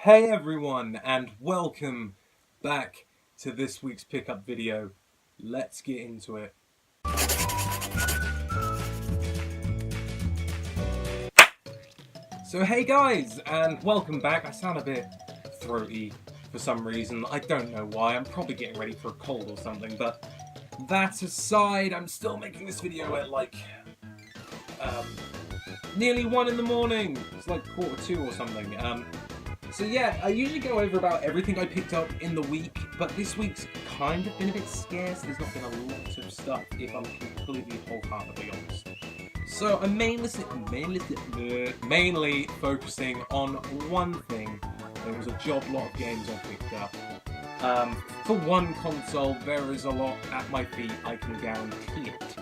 Hey everyone, and welcome back to this week's pickup video. Let's get into it. So hey guys, and welcome back. I sound a bit throaty for some reason. I don't know why. I'm probably getting ready for a cold or something, but that aside, I'm still making this video at like nearly 1 in the morning. It's like 1:45 or something. So yeah, I usually go over about everything I picked up in the week, but this week's kind of been a bit scarce. There's not been a lot of stuff, if I'm completely wholeheartedly honest. So I'm mainly focusing on one thing. There was a job lot of games I picked up. For one console, there is a lot at my feet, I can guarantee it.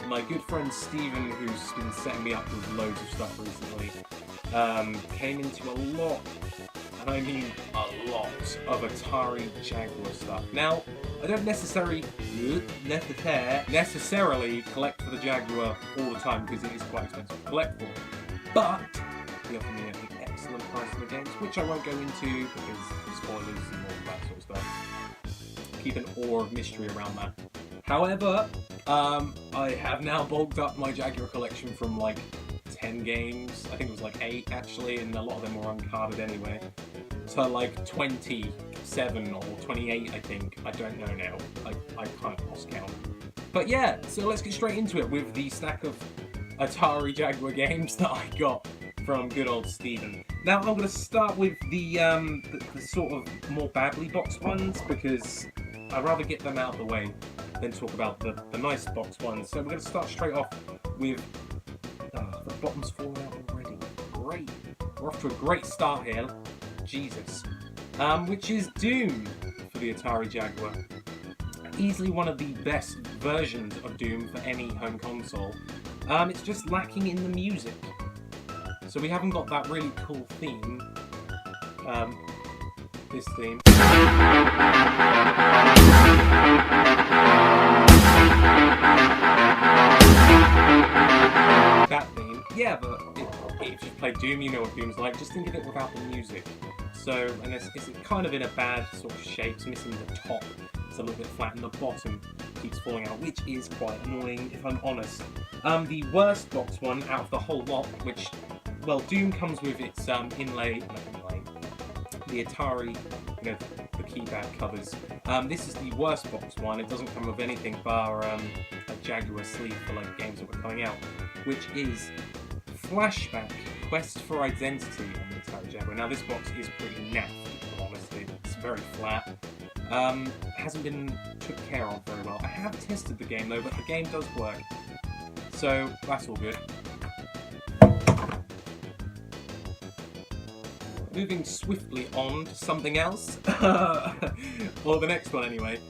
My good friend Steven, who's been setting me up with loads of stuff recently, came into a lot, and I mean a lot, of Atari Jaguar stuff. Now, I don't necessarily collect for the Jaguar all the time because it is quite expensive to collect for, but he offered me an excellent price on the games, which I won't go into because of spoilers and all that sort of stuff. Keep an awe of mystery around that. However, I have now bulked up my Jaguar collection from like 10 games, I think it was like 8 actually, and a lot of them were uncarded anyway, to like 27 or 28 I think. I don't know now, I kind of lost count. But yeah, so let's get straight into it with the stack of Atari Jaguar games that I got from good old Steven. Now I'm going to start with the sort of more badly boxed ones, because I'd rather get them out of the way than talk about the nice boxed ones. So we're going to start straight off with the bottom's falling out already. Great. We're off to a great start here. Jesus. Which is Doom for the Atari Jaguar. Easily one of the best versions of Doom for any home console. It's just lacking in the music. So we haven't got that really cool theme. This theme. That theme. Yeah, but if you've played Doom, you know what Doom's like. Just think of it without the music. So, and it's kind of in a bad sort of shape. It's missing the top. It's a little bit flat, and the bottom keeps falling out, which is quite annoying, if I'm honest. The worst box one out of the whole lot, which, well, Doom comes with its inlay, the Atari, you know, the keypad covers. This is the worst box one. It doesn't come with anything bar a Jaguar sleeve for like games that were coming out, which is Flashback Quest for Identity on the Atari Jaguar. Now this box is pretty naff, honestly. It's very flat. Hasn't been took care of very well. I have tested the game though, but the game does work. So that's all good. Moving swiftly on to something else, or the next one anyway,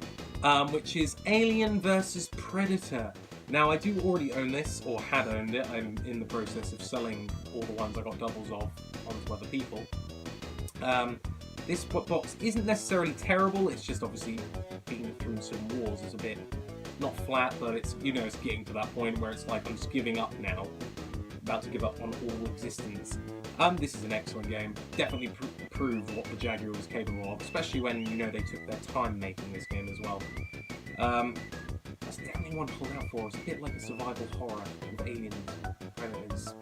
which is Alien vs Predator. Now I do already own this, or had owned it. I'm in the process of selling all the ones I got doubles of onto other people. This box isn't necessarily terrible, it's just obviously been through some wars. It's a bit, not flat, but it's, you know, it's getting to that point where it's like I'm just giving up now. About to give up on all existence. This is an excellent game. Definitely proved what the Jaguar was capable of, especially when, you know, they took their time making this game as well. That's definitely one to hold out for. It's a bit like a survival horror with aliens, predators,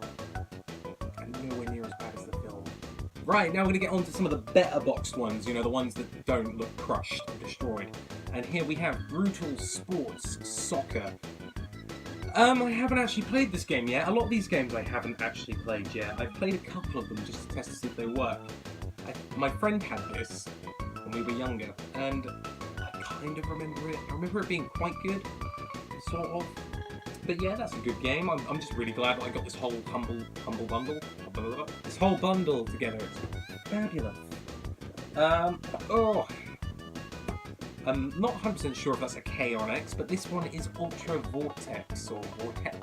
and nowhere near as bad as the film. Right, now we're going to get on to some of the better boxed ones, you know, the ones that don't look crushed or destroyed. And here we have Brutal Sports Soccer. I haven't actually played this game yet. A lot of these games I haven't actually played yet. I've played a couple of them just to test to see if they work. My friend had this when we were younger, and I kind of remember it. I remember it being quite good, sort of. But yeah, that's a good game. I'm just really glad that I got this whole humble bundle. This whole bundle together. It's fabulous. I'm not 100% sure if that's a K or an X, but this one is Ultra Vortex, or Vortec.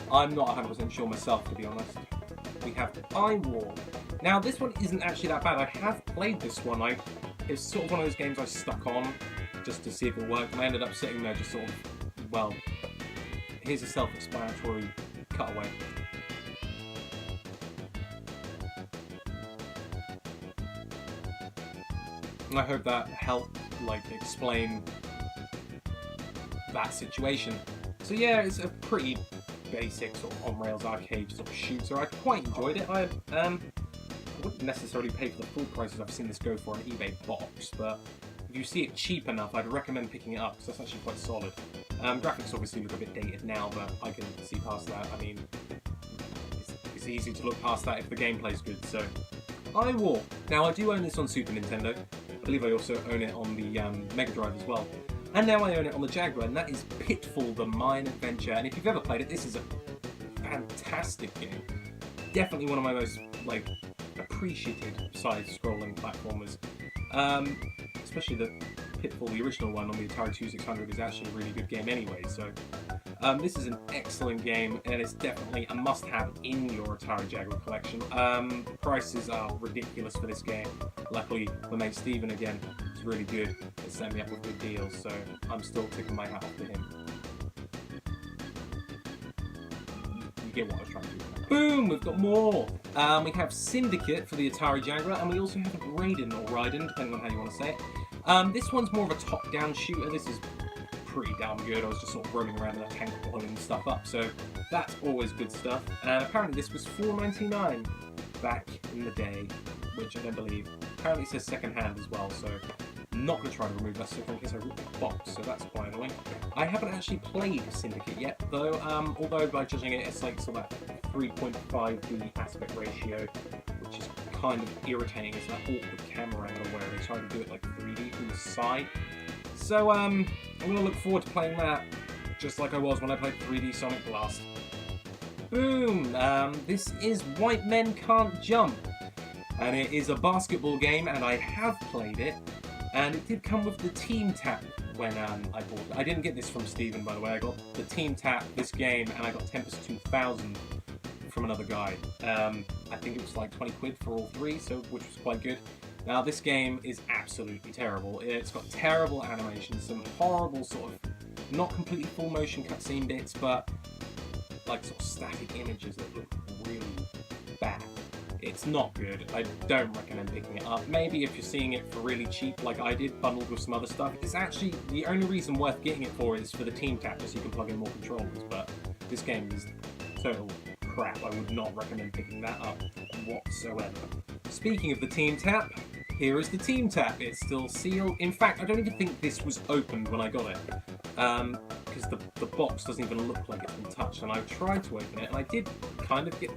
I'm not 100% sure myself, to be honest. We have iWar. Now, this one isn't actually that bad. I have played this one. It's sort of one of those games I stuck on just to see if it worked, and I ended up sitting there just sort of, well, here's a self-explanatory cutaway. I hope that helped, like, explain that situation. So yeah, it's a pretty basic sort of on-rails arcade sort of shooter. I quite enjoyed it. I wouldn't necessarily pay for the full prices I've seen this go for an eBay box, but if you see it cheap enough, I'd recommend picking it up, because that's actually quite solid. Graphics obviously look a bit dated now, but I can see past that. I mean, it's easy to look past that if the gameplay's good, so I will. Now, I do own this on Super Nintendo. I believe I also own it on the Mega Drive as well. And now I own it on the Jaguar, and that is Pitfall: The Mine Adventure. And if you've ever played it, this is a fantastic game. Definitely one of my most, like, appreciated side-scrolling platformers. Especially the Pitfall, the original one on the Atari 2600, is actually a really good game anyway. So this is an excellent game, and it's definitely a must-have in your Atari Jaguar collection. Prices are ridiculous for this game. Luckily, my mate Steven again is really good at setting me up with good deals, so I'm still taking my hat off to him. You get what I was trying to do. Boom! We've got more! We have Syndicate for the Atari Jaguar, and we also have Raiden, or Raiden, depending on how you want to say it. This one's more of a top-down shooter. This is pretty damn good. I was just sort of roaming around in a tank blowing stuff up, so that's always good stuff. And apparently this was $4.99 back in the day, which I don't believe. Apparently it says second-hand as well, so I'm not going to try to remove that sticker in case I rip the box, so that's quite annoying. I haven't actually played Syndicate yet, though, although by judging it, it's like sort of that 3.5D aspect ratio, which is kind of irritating. It's that awkward camera angle where they try to do it like 3D from the side. So, I'm going to look forward to playing that, just like I was when I played 3D Sonic Blast. Boom! This is White Men Can't Jump, and it is a basketball game, and I have played it, and it did come with the Team Tap when I bought it. I didn't get this from Steven, by the way. I got the Team Tap, this game, and I got Tempest 2000 from another guy. I think it was like 20 quid for all three, so which was quite good. Now, this game is absolutely terrible. It's got terrible animation, some horrible sort of, not completely full motion cutscene bits, but like sort of static images that look really bad. It's not good. I don't recommend picking it up. Maybe if you're seeing it for really cheap, like I did, bundled with some other stuff. It's actually, the only reason worth getting it for is for the Team Tap, just so you can plug in more controllers, but this game is total crap. I would not recommend picking that up whatsoever. Speaking of the Team Tap, here is the Team Tap. It's still sealed. In fact, I don't even think this was opened when I got it, because the box doesn't even look like it's been touched, and I tried to open it, and I did kind of get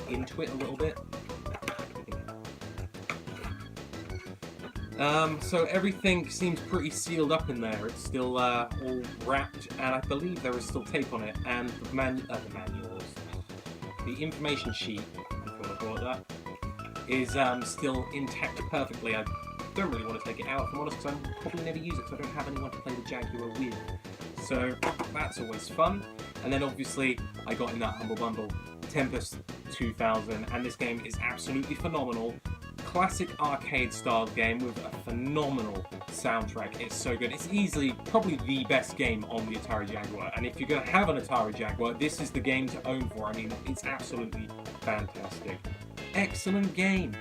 into it a little bit. So everything seems pretty sealed up in there. It's still all wrapped, and I believe there is still tape on it, and the manuals, the information sheet, if you want to call it that, is still intact perfectly. I don't really want to take it out, if I'm honest, because I'll probably never use it, because I don't have anyone to play the Jaguar with. So that's always fun. And then obviously I got in that Humble Bundle Tempest 2000, and this game is absolutely phenomenal. Classic arcade style game with a phenomenal soundtrack. It's so good. It's easily probably the best game on the Atari Jaguar, and if you're going to have an Atari Jaguar, this is the game to own for. I mean, it's absolutely fantastic. Excellent game.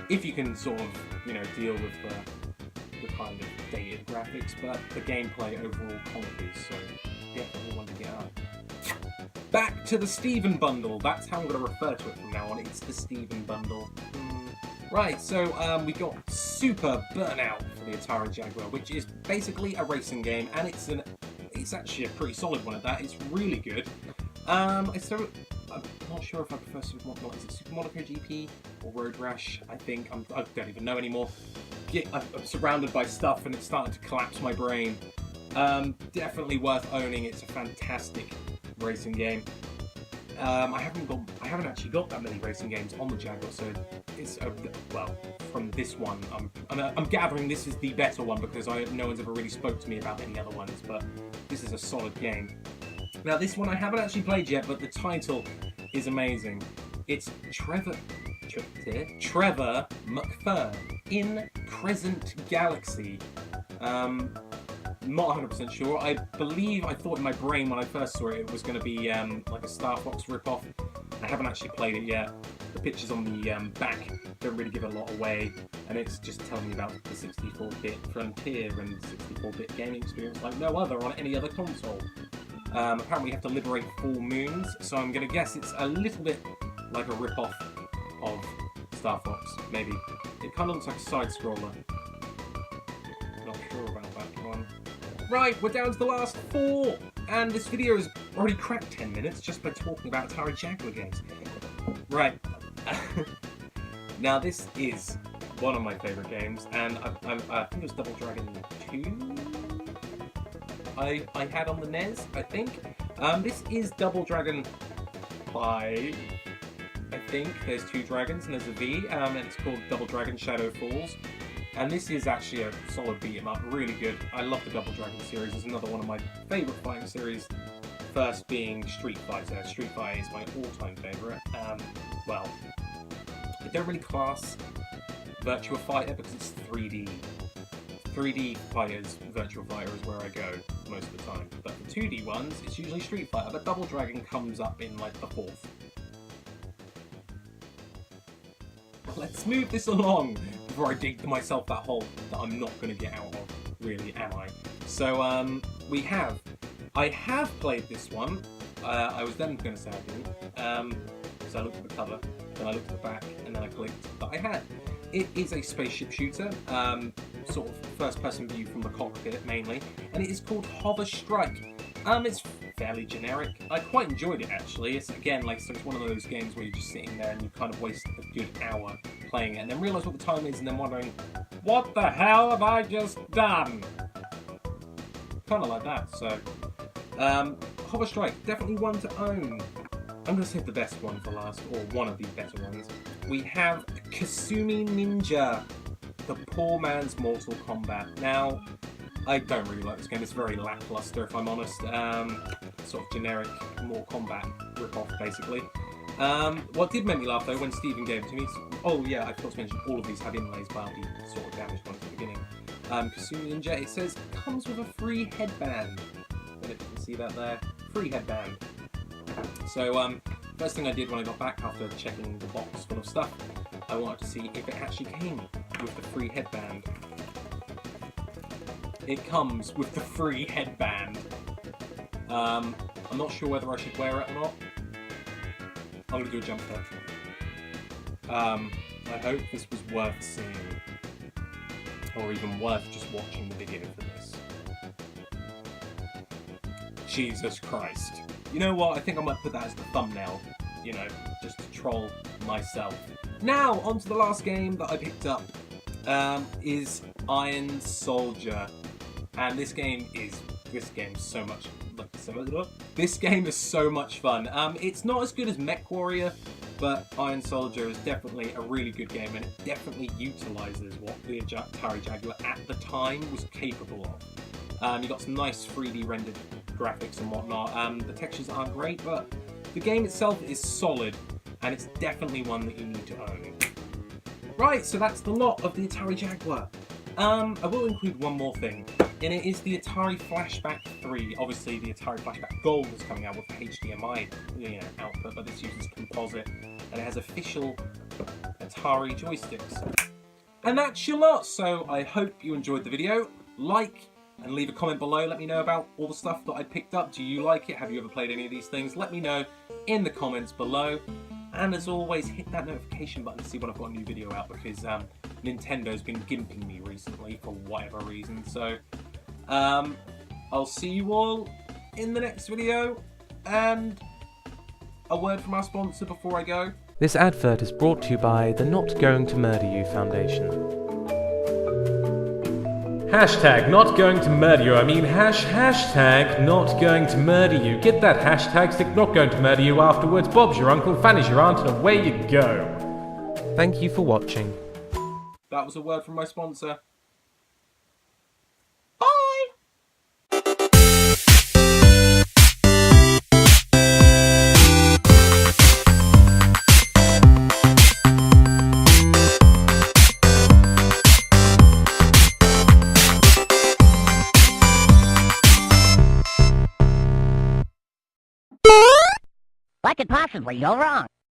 If you can sort of, you know, deal with the kind of dated graphics, but the gameplay overall conquers, so definitely one to get out. Back to the Steven Bundle. That's how I'm going to refer to it from now on. It's the Steven Bundle. Right, so we got Super Burnout for the Atari Jaguar, which is basically a racing game, and it's actually a pretty solid one at that. It's really good. I'm not sure if I prefer Super Monaco. Is it Super Monaco GP or Road Rash? I think I don't even know anymore. I'm surrounded by stuff, and it's starting to collapse my brain. Definitely worth owning. It's a fantastic racing game. I haven't actually got that many racing games on the Jaguar, so it's well, from this one, I'm gathering this is the better one, because no one's ever really spoke to me about any other ones, but this is a solid game. Now this one I haven't actually played yet, but the title is amazing. It's Trevor McFern in Crescent Galaxy. Not 100% sure. I thought in my brain when I first saw it, it was going to be like a Star Fox ripoff. I haven't actually played it yet. The pictures on the back don't really give a lot away, and it's just telling me about the 64-bit frontier and 64-bit gaming experience like no other on any other console. Apparently you have to liberate full moons, so I'm going to guess it's a little bit like a rip-off of Star Fox, maybe. It kind of looks like a side-scroller. Not sure about that one. Right, we're down to the last 4, and this video has already cracked 10 minutes just by talking about Atari Jaguar games. Right. Now this is one of my favourite games, and I think it was Double Dragon 2 I had on the NES, I think. This is Double Dragon 5, I think. There's 2 dragons and there's a V, and it's called Double Dragon Shadow Falls. And this is actually a solid beat 'em up, really good. I love the Double Dragon series. It's another one of my favourite fighting series. First being Street Fighter. Street Fighter is my all-time favourite. Well, I don't really class Virtua Fighter because it's 3D. 3D fighters, Virtua Fighter is where I go most of the time. But for 2D ones, it's usually Street Fighter, but Double Dragon comes up in like the 4th. Let's move this along before I dig myself that hole that I'm not going to get out of, really, am I? So, I have played this one. I was then going to say I didn't, so I looked at the cover, then I looked at the back, and then I clicked that I had. It is a spaceship shooter, sort of first-person view from the cockpit mainly, and it is called Hover Strike. It's fairly generic. I quite enjoyed it actually. It's again like so it's one of those games where you're just sitting there and you kind of waste a good hour playing it, and then realise what the time is, and then wondering, what the hell have I just done? Kind of like that. So, Hover Strike, definitely one to own. I'm going to save the best one for last, or one of the better ones. We have Kasumi Ninja, the poor man's Mortal Kombat. Now, I don't really like this game. It's very lackluster, if I'm honest. Sort of generic Mortal Kombat rip-off, basically. What did make me laugh, though, when Stephen gave it to me... Oh, yeah, I forgot to mention all of these have inlays, but the sort of damaged ones at the beginning. Kasumi Ninja, it says, comes with a free headband. I don't know if you can see that there. Free headband. So, first thing I did when I got back after checking the box full of stuff, I wanted to see if it actually came with the free headband. It comes with the free headband. I'm not sure whether I should wear it or not. I'm going to do a jump cut. I hope this was worth seeing. Or even worth just watching the video for this. Jesus Christ. You know what? I think I might put that as the thumbnail. You know, just to troll myself. Now, on to the last game that I picked up. Is Iron Soldier. And this game is so much this game is so much fun. It's not as good as Mech Warrior, but Iron Soldier is definitely a really good game, and it definitely utilises what the Atari Jaguar at the time was capable of. You got some nice 3D rendered graphics and whatnot. The textures aren't great, but the game itself is solid, and it's definitely one that you need to own. Right, so that's the lot of the Atari Jaguar. I will include one more thing, and it is the Atari Flashback 3. Obviously, the Atari Flashback Gold is coming out with HDMI output, but this uses composite, and it has official Atari joysticks. And that's your lot, so I hope you enjoyed the video. Like and leave a comment below. Let me know about all the stuff that I picked up. Do you like it? Have you ever played any of these things? Let me know in the comments below. And as always, hit that notification button to see when I've got a new video out, because Nintendo's been gimping me recently for whatever reason. So, I'll see you all in the next video. And a word from our sponsor before I go. This advert is brought to you by the Not Going to Murder You Foundation. Hashtag not going to murder you. I mean hashtag not going to murder you. Get that hashtag, stick not going to murder you afterwards. Bob's your uncle, Fanny's your aunt, and away you go. Thank you for watching. That was a word from my sponsor. What could possibly go wrong?